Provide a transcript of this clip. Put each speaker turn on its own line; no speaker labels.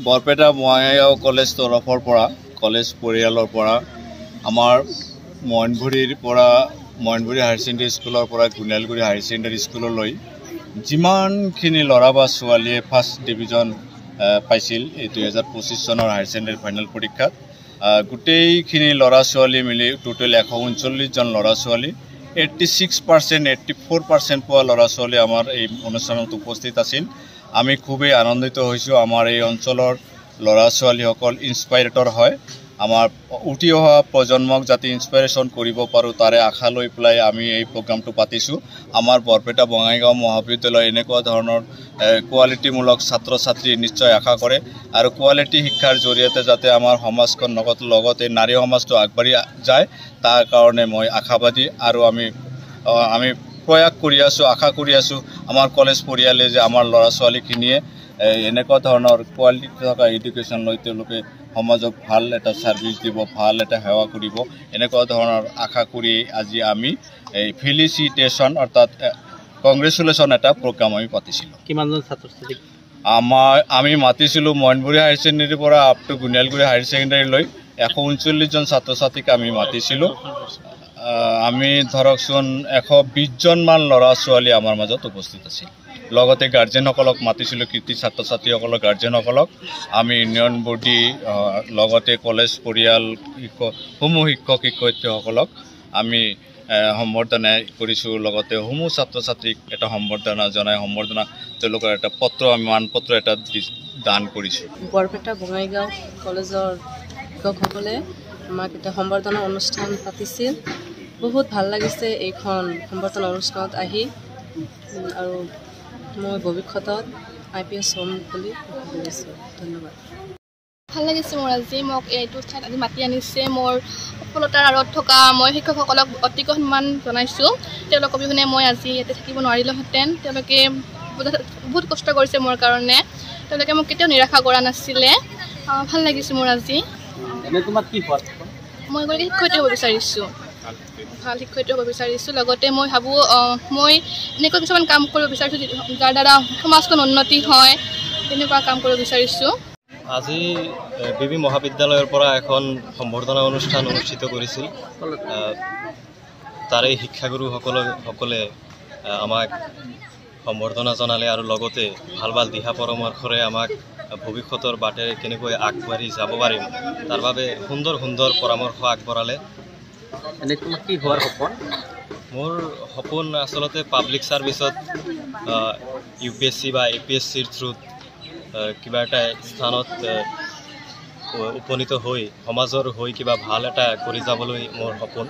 Barpeta Bongaigaon college তৰফৰ পৰা college পৰিয়ালৰ পৰা আমাৰ মইনভুৰি হায়াৰ ছেকেণ্ডেৰী স্কুলৰ পৰা গুণালগুৰি হায়াৰ ছেকেণ্ডেৰী স্কুললৈ যিমানখিনি ল'ৰা বা ছোৱালীয়ে ফাৰ্ষ্ট ডিভিজন পাইছিল এই 2025 চনৰ হায়াৰ ছেকেণ্ডেৰী ফাইনেল পৰীক্ষাত গোটেইখিনি ল'ৰা ছোৱালী মিলি টোটেল 139 জন ল'ৰা ছোৱালী 86% 84% পোৱা ল'ৰা ছোৱালী আমাৰ এই অনুষ্ঠানত উপস্থিত আছিল। আমি খুবেই আনন্দিত হৈছোঁ। আমাৰ এই অঞ্চলৰ ল'ৰা ছোৱালীসকল ইনস্পাইৰেটৰ হয়। আমাৰ উঠি অহা প্ৰজন্মক যাতে ইনস্পাইৰেশ্যন কৰিব পাৰোঁ তাৰে আশা লৈ পেলাই আমি এই প্ৰগ্ৰামটো পাতিছোঁ। আমাৰ বৰপেটা বঙাইগাঁও মহাবিদ্যালয় এনেকুৱা ধৰণৰ কোৱালিটিমূলক ছাত্ৰ ছাত্ৰী নিশ্চয় আশা কৰে আৰু কোৱালিটি শিক্ষাৰ জৰিয়তে যাতে আমাৰ সমাজখন লগতে নাৰী সমাজটো আগবাঢ়ি যায় তাৰ কাৰণে মই আশাবাদী আৰু আমি প্ৰয়াস কৰি আছোঁ, আশা কৰি আছোঁ আমাৰ কলেজ পৰিয়ালে যে আমাৰ ল'ৰা ছোৱালীখিনিয়ে এনেকুৱা ধৰণৰ কোৱালিটি থকা এডুকেশ্যন লৈ তেওঁলোকে সমাজক ভাল এটা ছাৰ্ভিচ দিব, ভাল এটা সেৱা কৰিব, এনেকুৱা ধৰণৰ আশা কৰি আজি আমি এই ফেলিচিটেশ্যন অৰ্থাৎ কংগ্ৰেচুলেশ্যন এটা প্ৰগ্ৰাম আমি পাতিছিলোঁ।
কিমানজন ছাত্ৰ ছাত্ৰী?
আমি মাতিছিলোঁ মইনভুৰি হায়াৰ ছেকেণ্ডেৰীৰ পৰা আপ টু গুণালগুৰি হায়াৰ ছেকেণ্ডেৰীলৈ 139 জন ছাত্ৰ ছাত্ৰীক আমি মাতিছিলোঁ। আমি ধৰকচোন 120 জনমান ল'ৰা ছোৱালী আমাৰ মাজত উপস্থিত আছিল। লগতে গাৰ্জেনসকলক মাতিছিলোঁ, কৃতি ছাত্ৰ ছাত্ৰীসকলক গাৰ্জেনসকলক আমি ইউনিয়ন বডি লগতে কলেজ পৰিয়াল সমূহ শিক্ষক শিক্ষয়িত্ৰীসকলক আমি সম্বৰ্ধনা কৰিছোঁ। লগতে সমূহ ছাত্ৰ ছাত্ৰীক এটা সম্বৰ্ধনা জনাই তেওঁলোকৰ এটা মানপত্ৰ এটা দান কৰিছোঁ।
বৰপেটা বঙাইগাঁও কলেজৰ শিক্ষকসকলে আমাক এটা সম্বৰ্ধনা অনুষ্ঠান পাতিছিল। বহুত ভাল লাগিছে এইখন সম্বৰ্ধনা অনুষ্ঠানত আহি আৰু মই ভৱিষ্যতত IPS হ'ম বুলি ভাবিছোঁ। ধন্যবাদ।
ভাল লাগিছে মোৰ আজি মোক এইটো ঠাইত আজি মাতি আনিছে। মোৰ সফলতাৰ আঁৰত থকা মই শিক্ষকসকলক অতিকৈ সন্মান জনাইছোঁ। তেওঁলোকৰ অবিহনে মই আজি ইয়াতে থাকিব নোৱাৰিলোহেঁতেন। তেওঁলোকে বহুত কষ্ট কৰিছে মোৰ কাৰণে। তেওঁলোকে মোক কেতিয়াও নিৰাশা কৰা নাছিলে। ভাল লাগিছে মোৰ আজি। মই এগৰাকী শিক্ষয়িত্ৰী হ'ব বিচাৰিছোঁ, ভাল শিক্ষয়িত্ৰী হ'ব বিচাৰিছোঁ। লগতে মই ভাবোঁ মই এনেকুৱা কিছুমান কাম কৰিব বিচাৰিছোঁ যাৰ দ্বাৰা সমাজখন উন্নতি হয়, তেনেকুৱা কাম কৰিব বিচাৰিছোঁ।
আজি BB মহাবিদ্যালয়ৰ পৰা এখন সম্বৰ্ধনা অনুষ্ঠান অনুষ্ঠিত কৰিছিল। তাৰে শিক্ষাগুৰুসকলে আমাক সম্বৰ্ধনা জনালে আৰু লগতে ভাল ভাল দিহা পৰামৰ্শৰে আমাক ভৱিষ্যতৰ বাটেৰে কেনেকৈ আগবাঢ়ি যাব পাৰিম তাৰ বাবে সুন্দৰ সুন্দৰ পৰামৰ্শ আগবঢ়ালে।
এনে তোমাৰ কি হোৱাৰ সপোন?
মোৰ সপোন আচলতে পাব্লিক ছাৰ্ভিচত UPSC বা APSCৰ থ্ৰুত কিবা এটা স্থানত উপনীত হৈ সমাজৰ হৈ কিবা ভাল এটা কৰি যাবলৈ মোৰ সপোন।